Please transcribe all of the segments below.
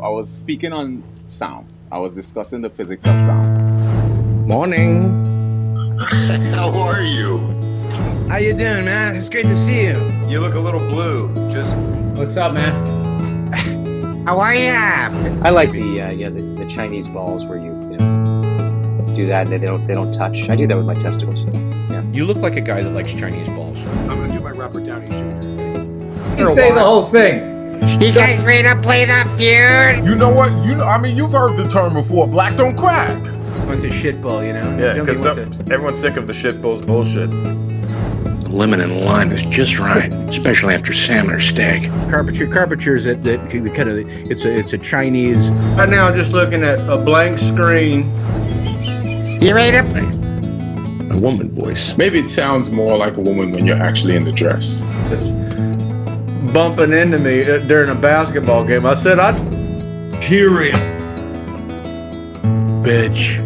I was speaking on sound. I was discussing the physics of sound. Morning. How are you? How you doing, man? It's great to see you. You look a little blue. Just What's up, man? How are ya? I like the Chinese balls where you do that and they don't touch. I do that with my testicles. Yeah. You look like a guy that likes Chinese balls. I'm gonna do my Robert Downey Jr. You say the whole thing. You guys ready to play the feud? You know what? You've heard the term before. Black don't crack. What's a shit ball, you know? Yeah, because everyone's sick of the shitballs bullshit. Lemon and lime is just right, especially after salmon or steak. Carpentry is that kind of it's a Chinese. Right now, I'm just looking at a blank screen. You ready to? A woman voice. Maybe it sounds more like a woman when you're actually in the dress. It's bumping into me during a basketball game. I said, I'd hear it. Bitch.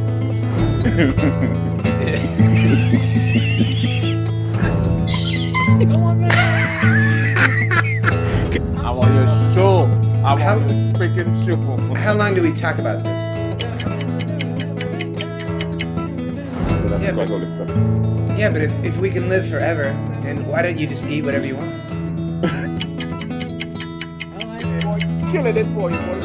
I want your show. I want your freaking show. How long do we talk about this? Yeah, but if we can live forever, then why don't you just eat whatever you want? Killing it for you, boy.